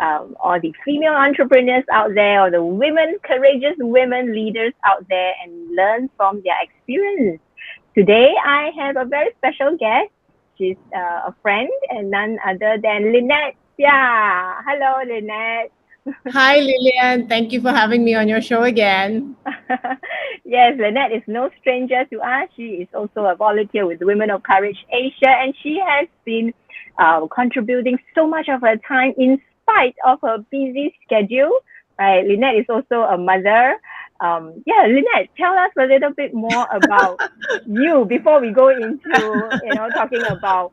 all the female entrepreneurs out there, or the women, courageous women leaders out there, and learn from their experience. Today, I have a very special guest. She's a friend and none other than Lynette. Yeah, hello, Lynette. Hi, Lilian. Thank you for having me on your show again. Yes, Lynette is no stranger to us. She is also a volunteer with Women of Courage Asia, and she has been contributing so much of her time in spite of her busy schedule. Right, Lynette is also a mother. Yeah, Lynette, tell us a little bit more about you before we go into talking about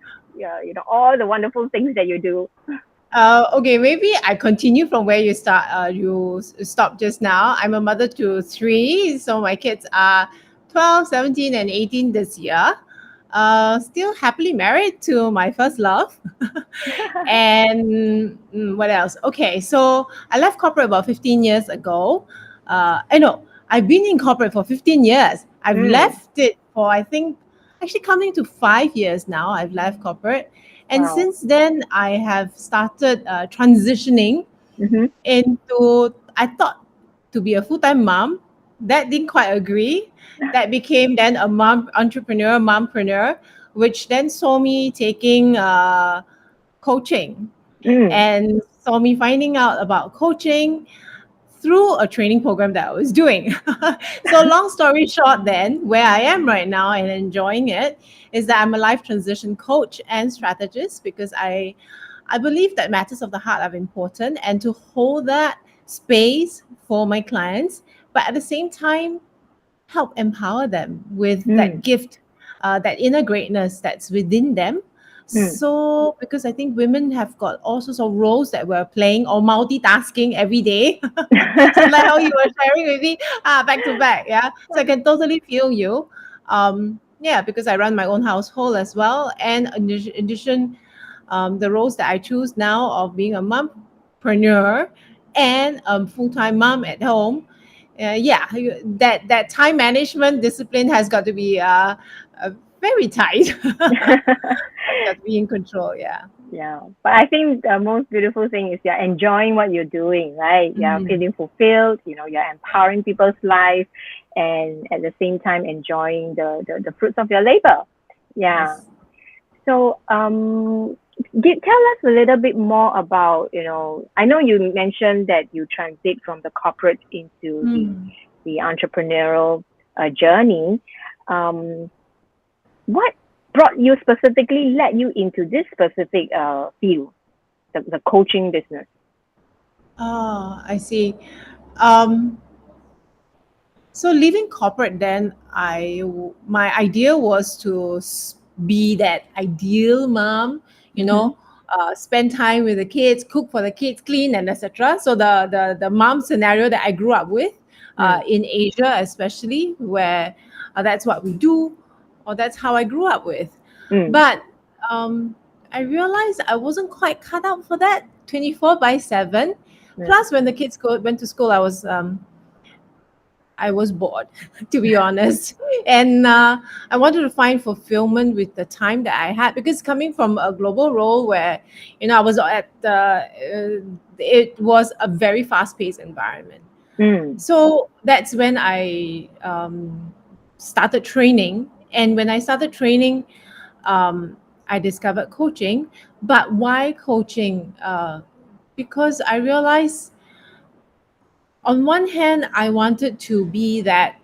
all the wonderful things that you do. Okay, maybe I continue from where you stopped just now. I'm a mother to three, so my kids are 12, 17, and 18 this year. Still happily married to my first love. And what else? Okay, so I left corporate about 15 years ago. I know I've been in corporate for 15 years. I've Mm, left it for, I think, actually coming to 5 years now. I've left corporate. And wow. since then, I have started transitioning Mm-hmm. into, I thought, to be a full-time mom. That didn't quite agree. That became then a mom entrepreneur, mompreneur, which then saw me taking coaching Mm. and saw me finding out about coaching through a training program that I was doing. So, long story short, then, where I am right now and enjoying it is that I'm a life transition coach and strategist because I believe that matters of the heart are important and to hold that space for my clients, but at the same time, help empower them with that Mm. gift, that inner greatness that's within them. Mm. So, because I think women have got all sorts of roles that we're playing or multitasking every day, just like how you were sharing with me, back to back. Yeah. So I can totally feel you. Yeah, because I run my own household as well. And in addition, the roles that I choose now of being a mompreneur and a full-time mom at home, yeah, that time management discipline has got to be very tight. Has got to be in control. Yeah. Yeah, but I think the most beautiful thing is you're enjoying what you're doing, right? You're Mm, feeling fulfilled, you're empowering people's life, and at the same time enjoying the fruits of your labor. Yeah. yes. So, tell us a little bit more about, I know you mentioned that you transit from the corporate into Mm. the entrepreneurial journey. Um, what brought you specifically, led you into this specific field, the coaching business? Oh, I see. Um, so leaving corporate, then my idea was to be that ideal mom, you Mm-hmm. know, spend time with the kids, cook for the kids, clean, and etc. So the mom scenario that I grew up with, Mm, in Asia especially, where that's what we do, or that's how I grew up with. mm, But um, I realized I wasn't quite cut out for that 24/7. mm, Plus, when the kids went to school, I was bored, to be honest. And I wanted to find fulfillment with the time that I had because coming from a global role where, I was it was a very fast paced environment. mm, So that's when I started training. And when I started training, I discovered coaching. But why coaching? Because I realized on one hand, I wanted to be that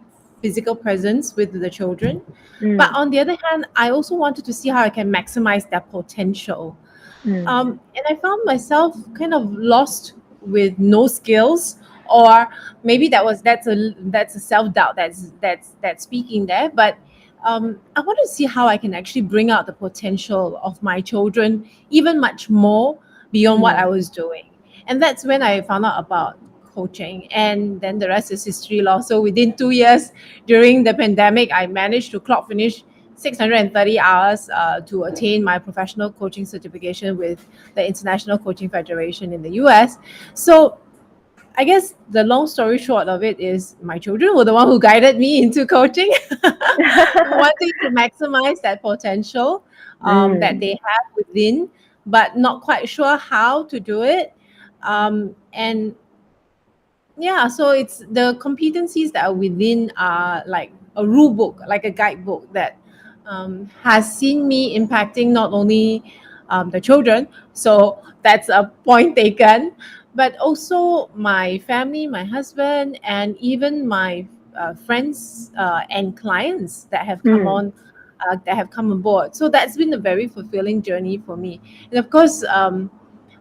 physical presence with the children. But mm, on the other hand, I also wanted to see how I can maximize their potential. mm, And I found myself kind of lost with no skills, or maybe that's a self doubt that's speaking there. But I want to see how I can actually bring out the potential of my children even much more beyond what I mm. was doing. And that's when I found out about coaching, and then the rest is history law. So within 2 years during the pandemic, I managed to clock finish 630 hours to attain my professional coaching certification with the International Coaching Federation in the US. So I guess the long story short of it is my children were the one who guided me into coaching, wanting to maximize that potential that Mm, they have within, but not quite sure how to do it. And yeah, so it's the competencies that are within like a rule book, like a guidebook that has seen me impacting not only the children, so that's a point taken, but also my family, my husband, and even my friends and clients that have come Mm. on. That have come on board. So that's been a very fulfilling journey for me. And of course,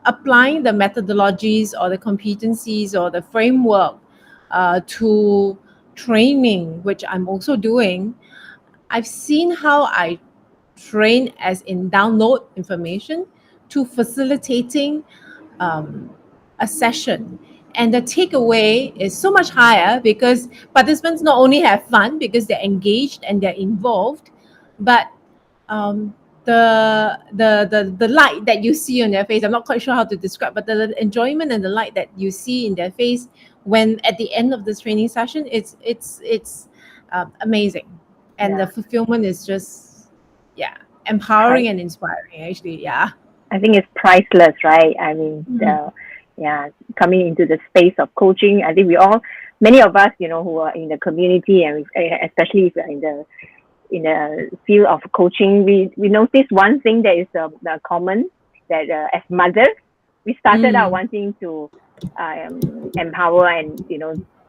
applying the methodologies or the competencies or the framework to training, which I'm also doing, I've seen how I train as in download information to facilitating um, a session. And the takeaway is so much higher because participants not only have fun because they're engaged and they're involved, but um, the light that you see on their face, I'm not quite sure how to describe, but the enjoyment and the light that you see in their face when at the end of this training session, it's amazing, and the Yeah. fulfillment is just yeah Pri- empowering and inspiring actually. Yeah. I think it's priceless, right? I mean, Mhm. yeah, coming into the space of coaching, I think we all, many of us, who are in the community, and especially if you're in the field of coaching, we notice one thing that is common, that as mothers, we started out Mm. wanting to empower and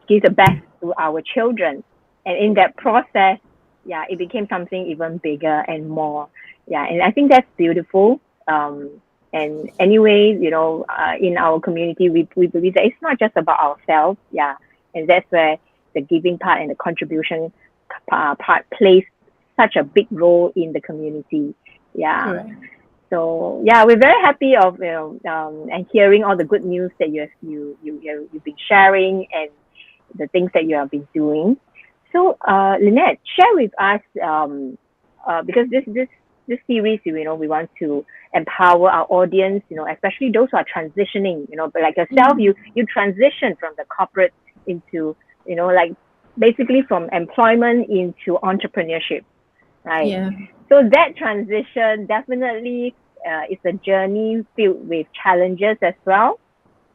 give the best to our children, and in that process, yeah, it became something even bigger and more. Yeah, and I think that's beautiful. And anyway, in our community, we believe that it's not just about ourselves. Yeah, and that's where the giving part and the contribution part plays such a big role in the community. Yeah. Correct. So yeah, we're very happy of and hearing all the good news that you've been sharing, and the things that you have been doing. So Lynette, share with us, because this series, we want to empower our audience, especially those who are transitioning, but like yourself, Mm. you transition from the corporate into, like basically from employment into entrepreneurship, right? Yeah. So that transition definitely is a journey filled with challenges as well.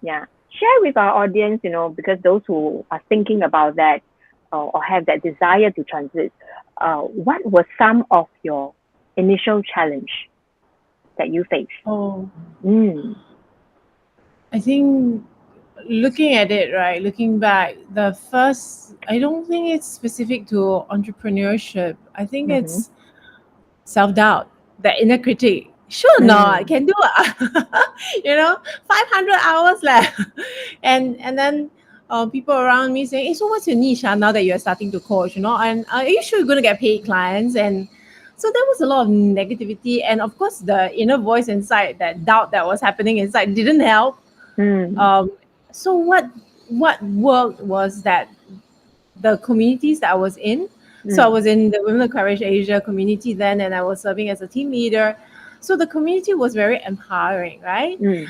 Yeah. Share with our audience, because those who are thinking about that, or have that desire to transit, what were some of your initial challenge that you faced? Oh, Mm. I think looking at it, right, looking back, the first, I don't think it's specific to entrepreneurship. I think Mm-hmm. it's self doubt, the inner critic. Sure, not Mm. can do it. 500 hours left, and then people around me saying, "Hey, so what's your niche now that you're starting to coach? And are you sure you're going to get paid clients?" And so there was a lot of negativity, and of course, the inner voice inside, that doubt that was happening inside, didn't help. Mm. um, so what worked was that the communities that I was in. So I Mm. was in the Women of Courage Asia community then, and I was serving as a team leader. So the community was very empowering, right? Mm.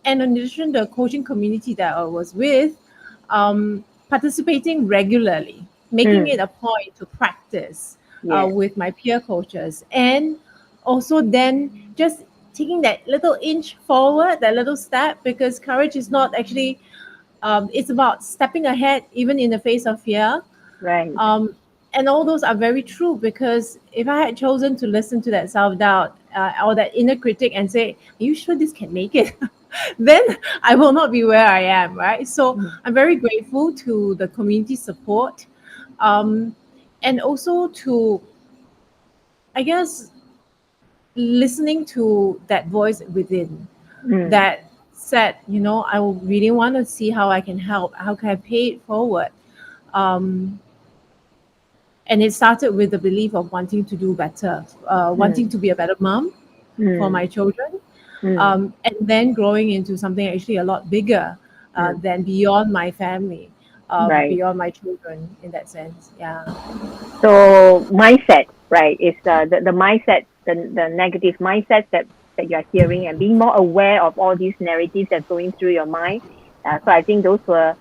And in addition, the coaching community that I was with, participating regularly, making it Mm. a point to practice Yes. with my peer coaches, and also then just taking that little inch forward, that little step, because courage is not actually it's about stepping ahead even in the face of fear. Right. And all those are very true, because if I had chosen to listen to that self-doubt or that inner critic and say, are you sure this can make it? Then I will not be where I am, right? So Mm. I'm very grateful to the community support, um, and also to, I guess, listening to that voice within Mm. that said, I really want to see how I can help, how can I pay it forward. Um, and it started with the belief of wanting to do better, wanting Mm. to be a better mom for Mm. my children, Mm. and then growing into something actually a lot bigger Mm. than beyond my family, Right. beyond my children in that sense. Yeah. So mindset, right, is the mindset, the negative mindset that you're hearing, and being more aware of all these narratives that's going through your mind. So I think those were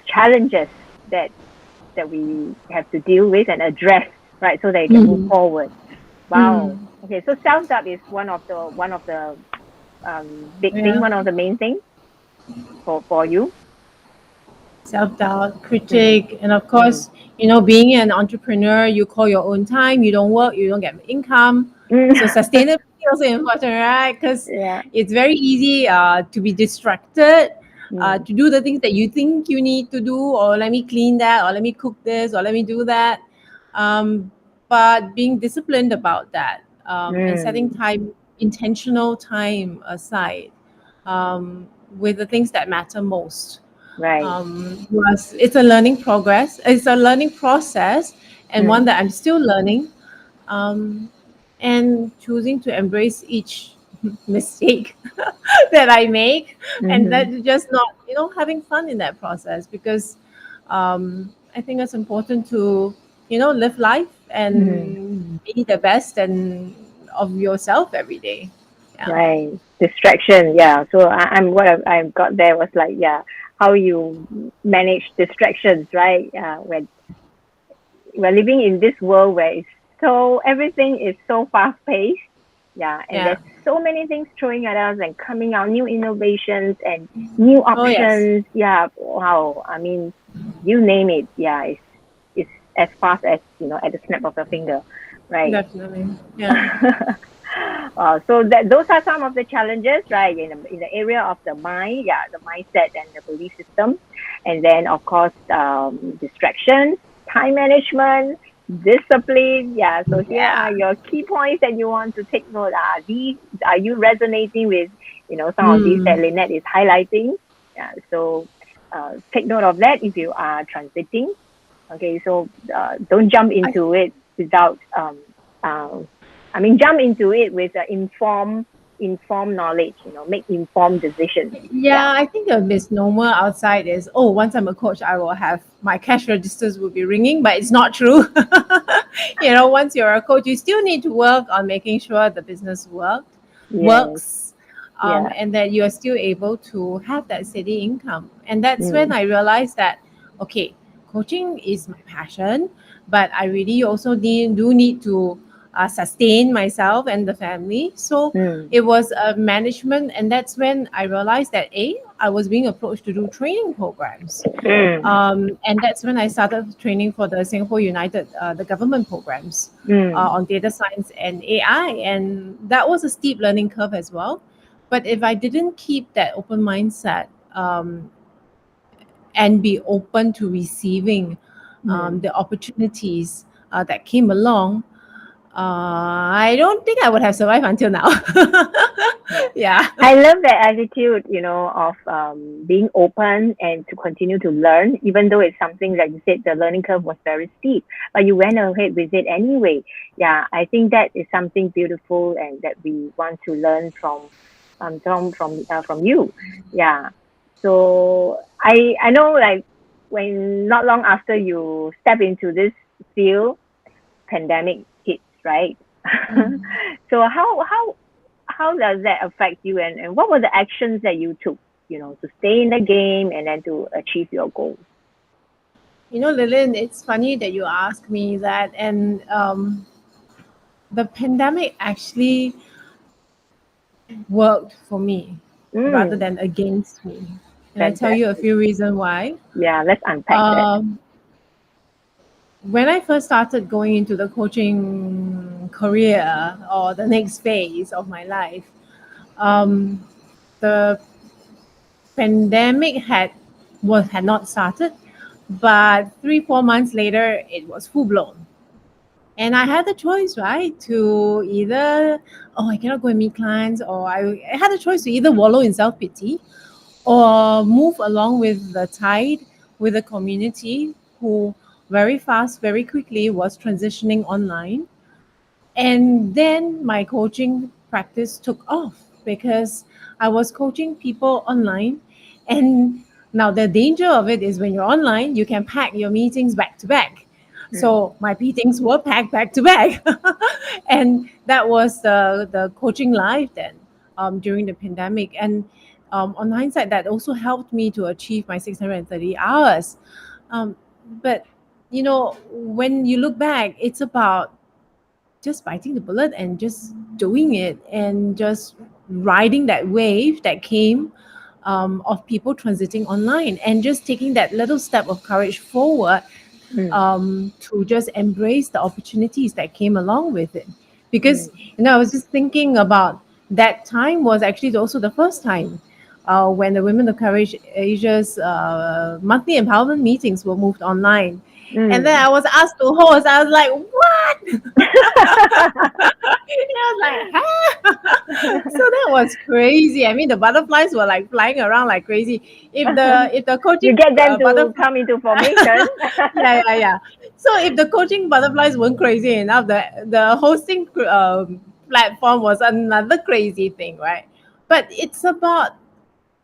challenges that we have to deal with and address, right, so that you can move Mm. forward. Wow. Mm. Okay, so self doubt is one of the big thing, Yeah. one of the main things for you? Self-doubt, Mm, critic, and of mm, course, being an entrepreneur, you call your own time, you don't work, you don't get income. So mm. sustainability also important, right? Because Yeah. it's very easy to be distracted, Mm, to do the things that you think you need to do, or let me clean that, or let me cook this, or let me do that. Um, but being disciplined about that, and setting mm, time, intentional time aside, with the things that matter most. right. Was It's a learning progress. It's a learning process, and one Mm, that I'm still learning. Um, and choosing to embrace each mistake that I make, and mm-hmm, that just not having fun in that process, because I think it's important to live life mm-hmm. and be the best and of yourself every day. Yeah. Right. Distraction. Yeah. So I'm what I got there was like, yeah, how you manage distractions, right? When we're living in this world where it's so everything is so fast paced. Yeah, and Yeah. there's so many things throwing at us and coming out, new innovations and new Oh yes. options. Yeah, wow. I mean, you name it. Yeah, it's as fast as at the snap of a finger, right? Definitely. Yeah. So that those are some of the challenges, right? In the area of the mind, yeah, the mindset and the belief system, and then of course distractions, time management, discipline. Yeah. So here are Yeah. your key points that you want to take note. Are you resonating with some of these that Mm. Lynette is highlighting? Yeah. So take note of that if you are transiting. Okay. So don't jump I into it without uh, jump into it with informed knowledge. Make informed decisions. Yeah. Yeah, I think a misnomer outside is, oh, once I'm a coach, I will have my cash registers will be ringing, but it's not true. Once you're a coach, you still need to work on making sure the business Yes. works, Yeah. and that you are still able to have that steady income. And that's when Mm, I realized that, okay, coaching is my passion, but I really also do need to sustain myself and the family. So mm, it was a management, and that's when I realized that I was being approached to do training programs, mm, and that's when I started training for the Singapore United, the government programs, mm, on data science and AI, and that was a steep learning curve as well. But if I didn't keep that open mindset, and be open to receiving mm. the opportunities that came along, I don't think I would have survived until now. Yeah. Yeah. I love that attitude, of being open and to continue to learn, even though it's something like you said, the learning curve was very steep, but you went ahead with it anyway. Yeah, I think that is something beautiful and that we want to learn from you. Yeah. So I know like when not long after you step into this field, pandemic hits, right? So how does that affect you and what were the actions that you took, to stay in the game and then to achieve your goals? Lillian, it's funny that you ask me that. And the pandemic actually worked for me rather Mm, than against me. And I tell you a fantastic. few reasons why. Yeah, let's unpack that. Um, when I first started going into the coaching career, or the next phase of my life, um, the pandemic had not started, but 3-4 months later it was full blown. And I had the choice, right, to either, oh, I cannot go and meet clients, or I had a choice to either wallow in self pity or move along with the tide, with the community who very fast, very quickly was transitioning online. And then my coaching practice took off because I was coaching people online. And now the danger of it is, when you're online, you can pack your meetings back to back. Mm, So my meetings were packed back to back. And that was the coaching life then, during the pandemic. And on hindsight, that also helped me to achieve my 630 hours. Um, but, when you look back, it's about just biting the bullet and just doing it, and just riding that wave that came of people transiting online and just taking that little step of courage forward Mm, to just embrace the opportunities that came along with it. Because, mm, I was just thinking about that time was actually also the first time when the Women of Courage Asia's monthly empowerment meetings were moved online. And then mm. I was asked to host. I was like, what? I was like, huh? So that was crazy. I mean, the butterflies were like flying around like crazy. If the You coaching get them to butterfly, come into formation. yeah. So if the coaching butterflies weren't crazy enough, the hosting platform was another crazy thing, right? But it's about,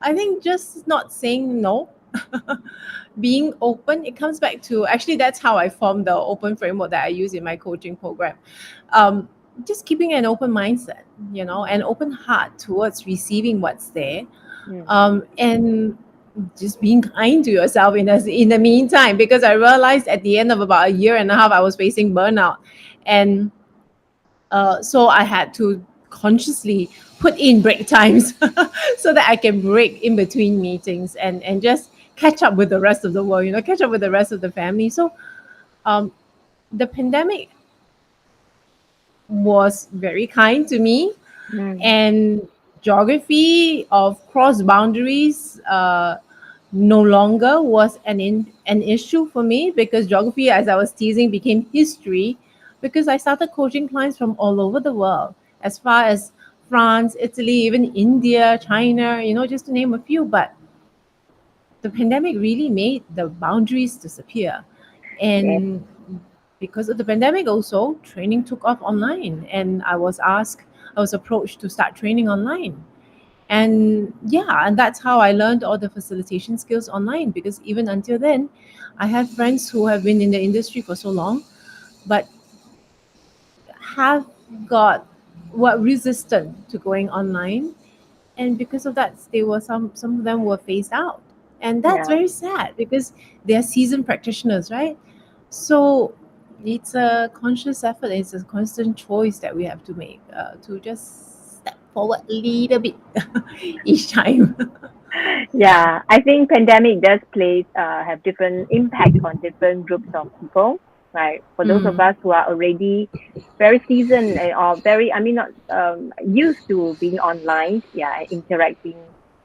I think, just not saying no, being open. It comes back to, actually, that's how I formed the open framework that I use in my coaching program. Um, just keeping an open mindset, an open heart towards receiving what's there, Mm, and just being kind to yourself in the meantime, because I realized at the end of about a year and a half I was facing burnout, and so I had to consciously put in break times so that I can break in between meetings and just catch up with the rest of the world, catch up with the rest of the family. So um, the pandemic was very kind to me, mm. and geography of cross boundaries no longer was an issue for me, because geography, as I was teasing, became history, because I started coaching clients from all over the world, as far as France, Italy, even India, China, just to name a few. But the pandemic really made the boundaries disappear. Yeah. And because of the pandemic, also, training took off online. And I was approached to start training online. And yeah, and that's how I learned all the facilitation skills online, because even until then, I have friends who have been in the industry for so long, but have got what resistant to going online, and because of that they were some of them were phased out, and that's Yeah. very sad because they're seasoned practitioners, right? So it's a conscious effort, it's a constant choice that we have to make, to just step forward a little bit each time. Yeah, I think pandemic does play have different impact on different groups of people, right? For those of Mm, us who are already very seasoned or very, I mean, not used to being online, yeah, interacting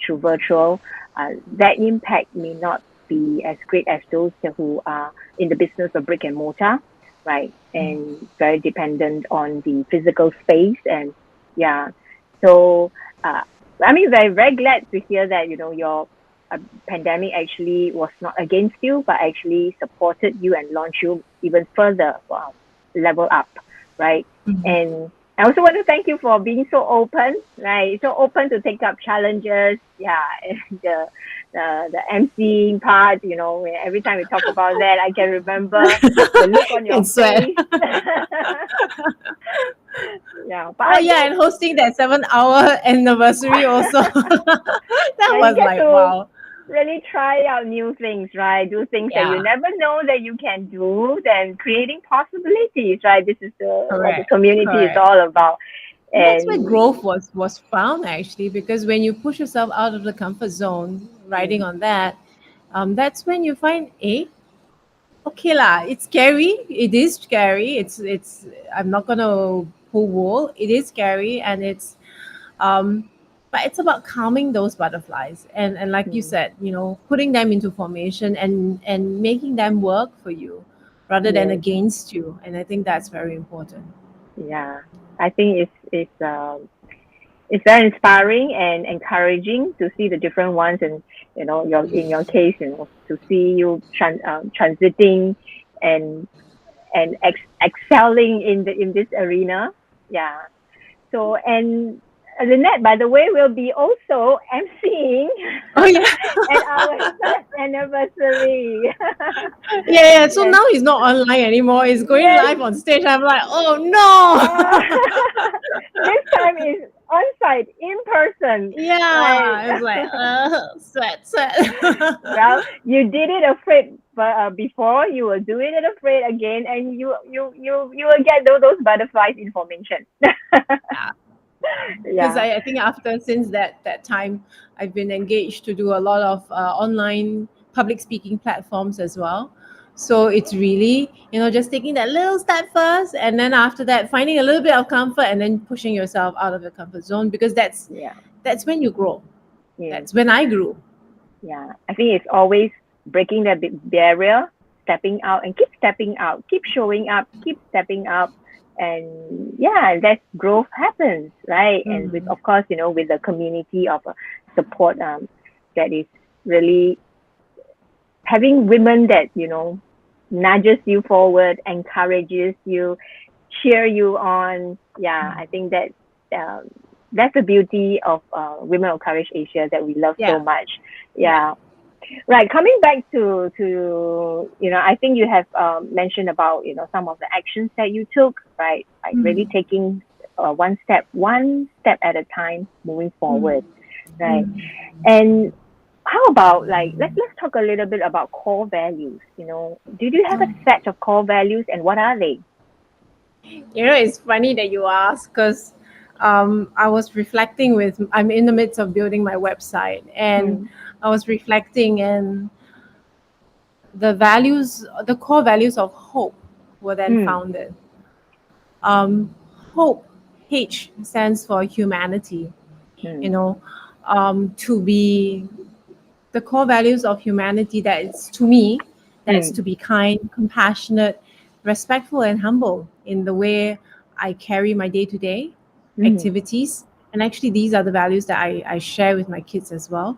through virtual, that impact may not be as great as those who are in the business of brick and mortar, right? And very dependent on the physical space, and yeah, so. Uh, I mean, very glad to hear that your pandemic actually was not against you, but actually supported you and launched you even further, level up, right? mm. And I also want to thank you for being so open, right? So open to take up challenges. Yeah, and the emceeing part. Every time we talk about that, I can remember the look on your Can sweat. face. Yeah, but Oh I yeah, think and hosting that 7 hour anniversary also. That yeah, you was get like, to wow. really try out new things, right? Do things that you Yeah, never know that you can do, then creating possibilities, right? This is what the correct, community is correct. all about. And that's where And growth was found, actually, because when you push yourself out of the comfort zone, riding mm, on that, that's when you find, okay lah, it's scary. It is scary. It's. I'm not gonna pull wool. It is scary, and um, but it's about calming those butterflies, and like you mm, said, putting them into formation and making them work for you rather than yes, against you. And I think that's very important. yeah, I think it's very inspiring and encouraging to see the different ones, and in your case, to see you transiting and excelling in this arena. Yeah. So, and Lynette, by the way, will be also emceeing Oh yeah. at our first anniversary. Yeah. So Yes, now he's not online anymore. He's going yes. live on stage. I'm like, oh Uh, no. this time is on site, in person, right? Yeah. It's like, sweat. Well, you did it afraid, but before you will do it afraid again, and you will get those butterflies information. Yeah. Because Yeah. I think since that time, I've been engaged to do a lot of online public speaking platforms as well. So it's really, just taking that little step first, and then after that, finding a little bit of comfort, and then pushing yourself out of your comfort zone, because that's Yeah. that's when you grow. Yes. That's when I grew. Yeah. I think it's always breaking that barrier, stepping out and keep stepping out, keep showing up, keep stepping up. And yeah, that growth happens, right? And with, Mm. of course, with the community of support, that is really having women that, nudges you forward, encourages you, cheer you on. Yeah, I think that um, that's the beauty of Women of Courage Asia that we love so Yeah, much. yeah. Yeah. Right. Coming back to I think you have mentioned about some of the actions that you took, right? Like really Mm. taking one step at a time, moving Mm. forward, right? Mm. And how about like let's talk a little bit about core values. Do you have a set of core values, and what are they? It's funny that you ask, because I was reflecting I'm in the midst of building my website, and Mm, I was reflecting, and the core values of hope were then mm, founded. Um, Hope, H, stands for humanity, you mm, know, to be the core values of humanity, that is to me, that's mm, to be kind, compassionate, respectful, and humble in the way I carry my day-to-day mm, activities. And actually, these are the values that I share with my kids as well,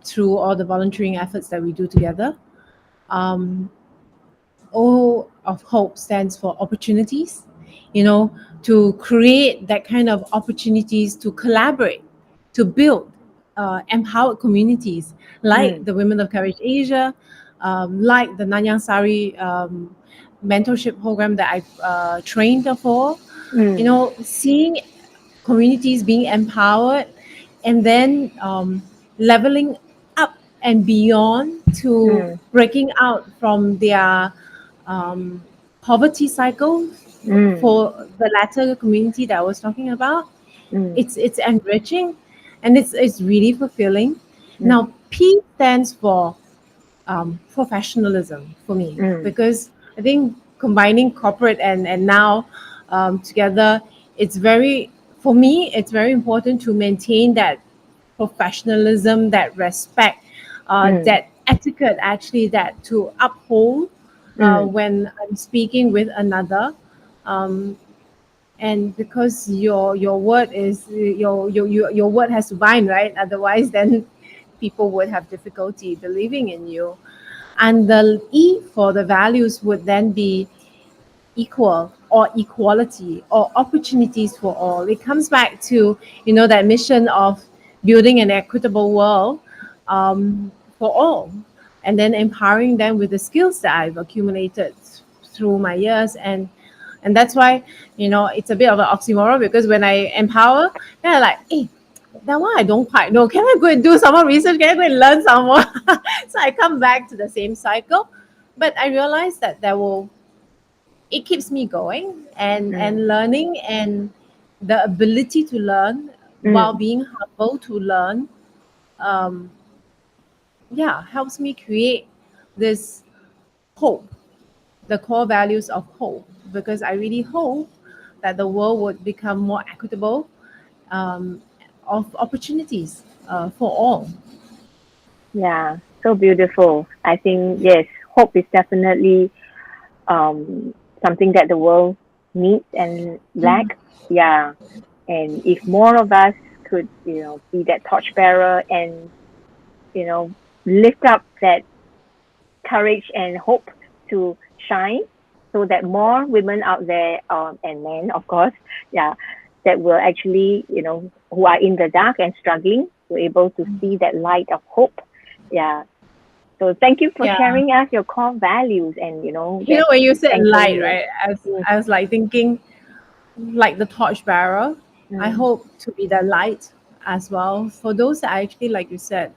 through all the volunteering efforts that we do together. um, O of hope stands for opportunities, you know, to create that kind of opportunities to collaborate, to build empowered communities like mm, the Women of Courage Asia, like the Nanyang Sari mentorship program that I've trained for. mm, Seeing communities being empowered, and then leveling up and beyond, to mm, breaking out from their um, poverty cycle, mm, for the latter community that I was talking about. mm, It's enriching, and it's really fulfilling. mm, Now, P stands for professionalism for me, mm, because I think combining corporate and now together, it's very for me it's very important to maintain that professionalism, that respect, mm, that etiquette, actually, that to uphold mm, when I'm speaking with another. Um, and because your word is your word has to bind, right? Otherwise, then people would have difficulty believing in you. And the E for the values would then be equal, or equality, or opportunities for all. It comes back to that mission of building an equitable world, for all, and then empowering them with the skills that I've accumulated through my years. And that's why it's a bit of an oxymoron, because when I empower, then I'm like, hey, that one I don't quite know. Can I go and do some more research? Can I go and learn some more? So I come back to the same cycle. But I realize that it keeps me going, and mm, learning, and the ability to learn while mm. being humble to learn, um, yeah, helps me create this hope, the core values of hope, because I really hope that the world would become more equitable, um, of opportunities for all. Yeah, so beautiful. I think yes, hope is definitely um something that the world needs and lack. Mm. Yeah, and if more of us could, be that torchbearer and lift up that courage and hope to shine, so that more women out there, and men, of course, yeah, that will actually, who are in the dark and struggling, were able to see that light of hope. Yeah. So thank you for Yeah. sharing us your core values, and that When you said anchoring light, you. right? Mm, I was like thinking, like the torchbearer. I mm, hope to be the light as well for those that are actually, like you said,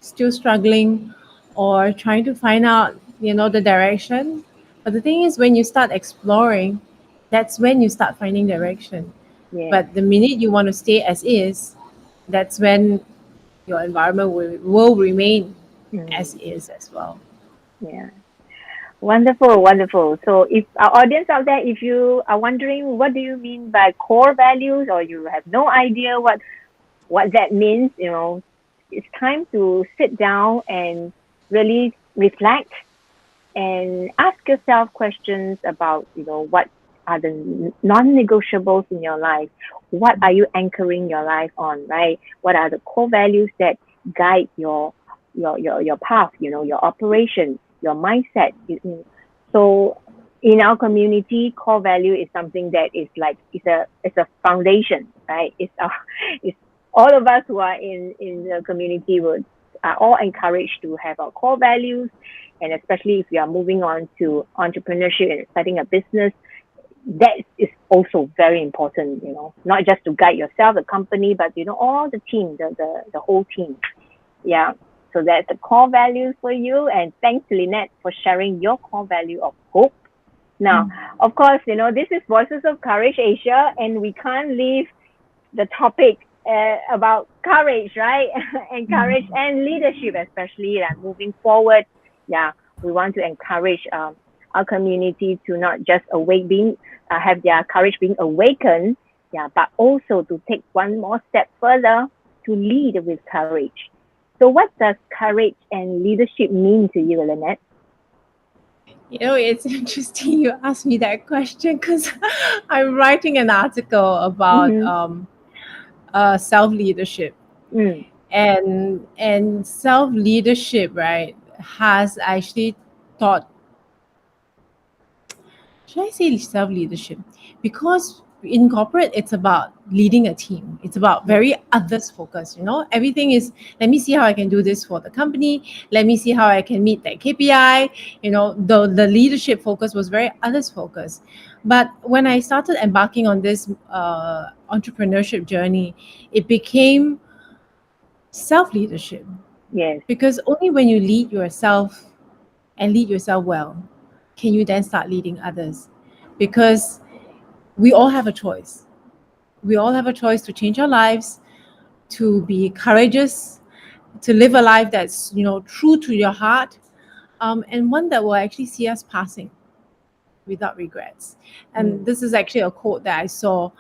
still struggling, or trying to find out, the direction. But the thing is, when you start exploring, that's when you start finding direction. Yes. But the minute you want to stay as is, that's when your environment will remain as Mm. is as well. Yeah. Wonderful, wonderful. So, if our audience out there, if you are wondering what do you mean by core values, or you have no idea what that means, it's time to sit down and really reflect and ask yourself questions about, what are the non-negotiables in your life? What are you anchoring your life on, right? What are the core values that guide your path, your operation, your mindset? So in our community, core value is something that is like it's a foundation, right? It's all of us who are in the community would are all encouraged to have our core values, and especially if you are moving on to entrepreneurship and starting a business, that is also very important, not just to guide yourself, the company, but all the team, the whole team. Yeah. So that's the core values for you. And thanks to Lynette for sharing your core value of hope. Now, of course, this is Voices of Courage Asia, and we can't leave the topic about courage, right? And courage and leadership, especially like moving forward. Yeah, we want to encourage our community to not just have their courage being awakened, yeah, but also to take one more step further to lead with courage. So, what does courage and leadership mean to you, Lynette? It's interesting you asked me that question because I'm writing an article about Mm-hmm. self leadership, Mm. and self leadership, right, has actually taught, should I say self leadership? Because in corporate, it's about leading a team. It's about Mm. very others focused. Everything is, let me see how I can do this for the company. Let me see how I can meet that KPI. The leadership focus was very others focused. But when I started embarking on this entrepreneurship journey, it became self leadership, Yes. because only when you lead yourself and lead yourself well can you then start leading others, because we all have a choice. We all have a choice to change our lives, to be courageous, to live a life that's true to your heart, and one that will actually see us passing without regrets. And Mm. this is actually a quote that I saw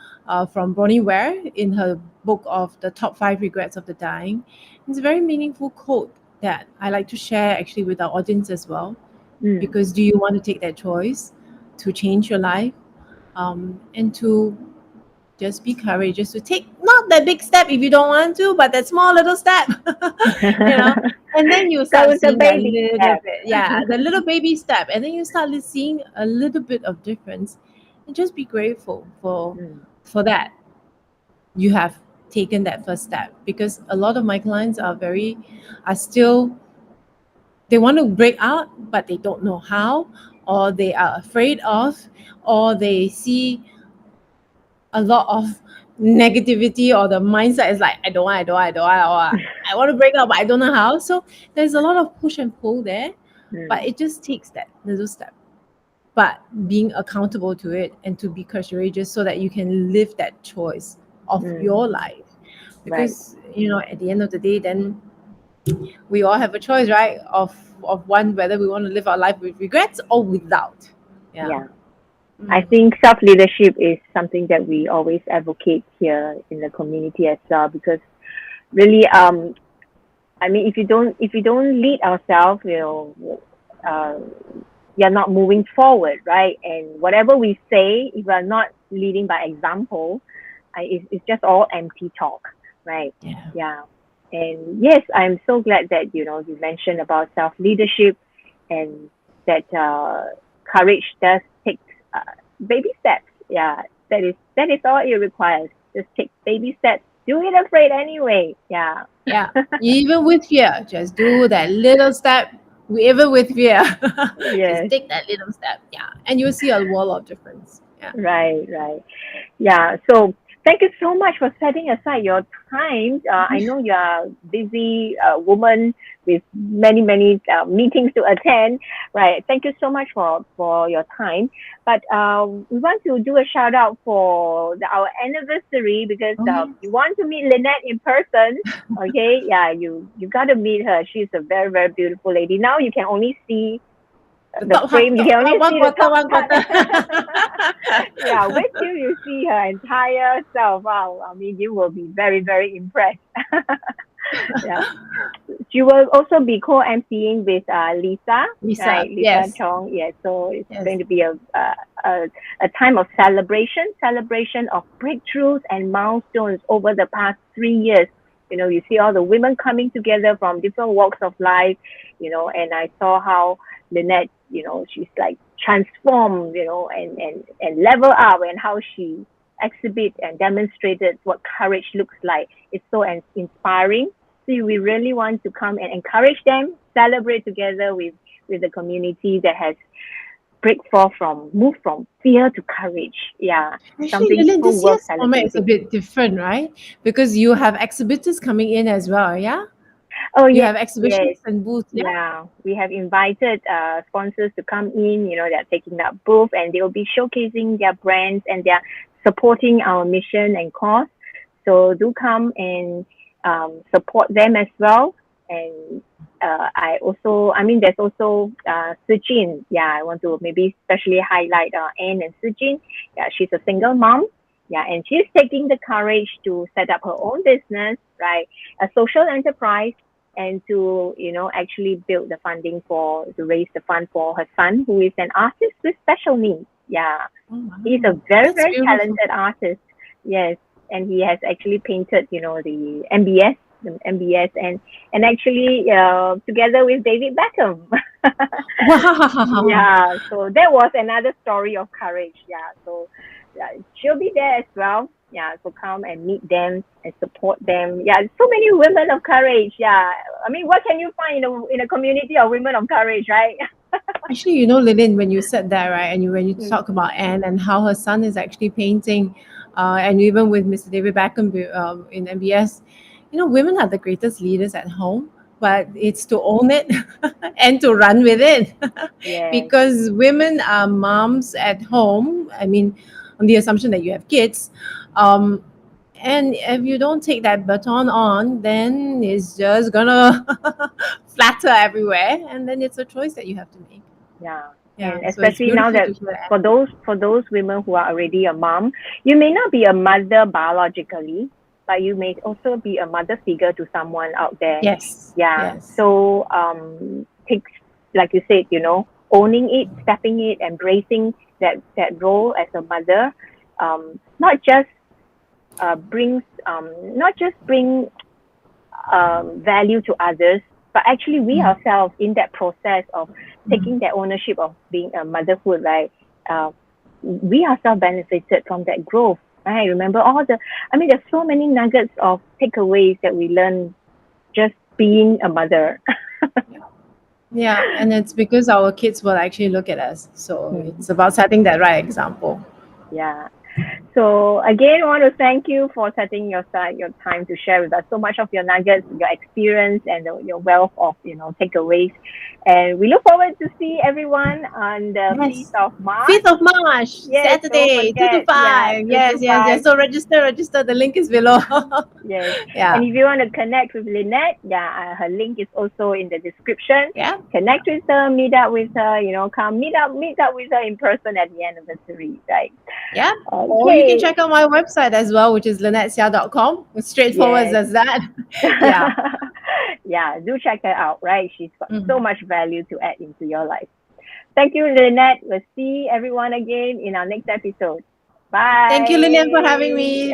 from Bronnie Ware in her book of the top 5 regrets of the dying. It's a very meaningful quote that I like to share actually with our audience as well, Mm. because do you want to take that choice to change your life, and to just be courageous to take not that big step if you don't want to, but that small little step, you know, and then you Start start with the seeing that baby little step. bit, yeah, the little baby step, and then you start seeing a little bit of difference, and just be grateful Mm. for that you have taken that first step. Because a lot of my clients are still, they want to break out, but they don't know how, or they are afraid of, or they see a lot of negativity, or the mindset is like, I want to break up, but I don't know how. So there's a lot of push and pull there, but Mm. it just takes that little step. But being accountable to it and to be courageous so that you can live that choice of Mm. your life. Right. Because, at the end of the day, then we all have a choice, right? Of one, whether we want to live our life with regrets or without. Yeah. Yeah. I Mm. think self leadership is something that we always advocate here in the community as well, because really, I mean, if you don't lead ourselves, uh, you're not moving forward, right? And whatever we say, if we're not leading by example, it's just all empty talk, right? Yeah. Yeah. And yes, I'm so glad that you mentioned about self leadership, and that courage does take uh, baby steps. Yeah, that is all it requires. Just take baby steps. Do it afraid anyway. Yeah. Yeah, even with fear, just do that little step. Even with fear, just Yes. take that little step. Yeah, and you'll see a world of difference. Yeah. Right. Right. Yeah. So Thank you so much for setting aside your time. I know you are busy woman with many meetings to attend, right? Thank you so much for your time. But we want to do a shout out for our anniversary because Oh, you want to meet Lynette in person. Okay, yeah, you got to meet her. She's a very beautiful lady. Now you can only see the the top half, frame. You can only one see the quarter, top one part. quarter. Yeah, wait till you see her entire self. Wow, I mean, you will be very impressed. Yeah, she will also be co-emceeing with Lisa, Lisa, right? Lisa yes, Chong. Yeah, so it's yes. going to be a time of celebration of breakthroughs and milestones over the past 3 years. You know, you see all the women coming together from different walks of life. You know, and I saw how Lynette, you know, she's like transformed, you know, and level up, and how she exhibit and demonstrated what courage looks like. It's so inspiring. So we really want to come and encourage them, celebrate together with the community that has moved from fear to courage. Yeah, Actually, something Lilian, so this worth year's format is a celebrating. bit different, right? Because you have exhibitors coming in as well, yeah? Oh You yes, have exhibitions yes. and booths, yeah? Yeah, we have invited sponsors to come in. You know, they're taking up booth and they will be showcasing their brands and they're supporting our mission and cause. So do come and support them as well. And I mean, there's also Sujin. Yeah, I want to maybe especially highlight Anne and Sujin. Yeah, she's a single mom. Yeah, and she's taking the courage to set up her own business, right? A social enterprise, and to actually build the funding to raise the fund for her son, who is an artist with special needs. Yeah, Oh, he's wow. a very That's beautiful. talented artist. Yes, and he has actually painted the MBS, and actually together with David Beckham. Wow. Yeah, so that was another story of courage. Yeah, so yeah, she'll be there as well. Yeah, so come and meet them and support them. Yeah, so many women of courage. Yeah, I mean, what can you find in a community of women of courage, right? Actually, Lillian, when you said that, right, and when you Mm, talk about Anne and how her son is actually painting, and even with Mr. David Beckham in MBS, women are the greatest leaders at home, but it's to own it and to run with it. yes. Because women are moms at home. I mean, on the assumption that you have kids. Um, and if you don't take that baton on, then it's just gonna flatter everywhere. And then it's a choice that you have to make. Yeah. Yeah, And so it's especially now beautiful that to hear that. for those women who are already a mom, you may not be a mother biologically, but you may also be a mother figure to someone out there. Yes, Yeah. yes. So take, like you said, owning it, stepping it, embracing that role as a mother, not just bring value to others, but actually we Mm. ourselves in that process of Mm. taking that ownership of being a motherhood, right? Uh, we ourselves benefited from that growth. Right? Remember I mean, there's so many nuggets of takeaways that we learn just being a mother. Yeah, and it's because our kids will actually look at us. So Hmm. it's about setting that right example. Yeah. So again, I want to thank you for setting your time to share with us so much of your nuggets, your experience, and your wealth of takeaways. And we look forward to see everyone on the Yes. 5th of March. 5th of March, Yes, don't Saturday, 2 to forget. Yeah, 5. two Yes, to yes, yes. five. So register. The link is below. Yes. Yeah. And if you want to connect with Lynette, yeah, her link is also in the description. Yeah. Connect with her, meet up with her, come meet up with her in person at the anniversary, right? Yeah. Or you can Okay. check out my website as well, which is lynettesia.com. It's straightforward Yes. as that. Yeah. Yeah, do check her out, right? She's got so Mhm. much value to add into your life. Thank you, Lynette. We'll see everyone again in our next episode. Thank you, Lilian, for having Bye. me.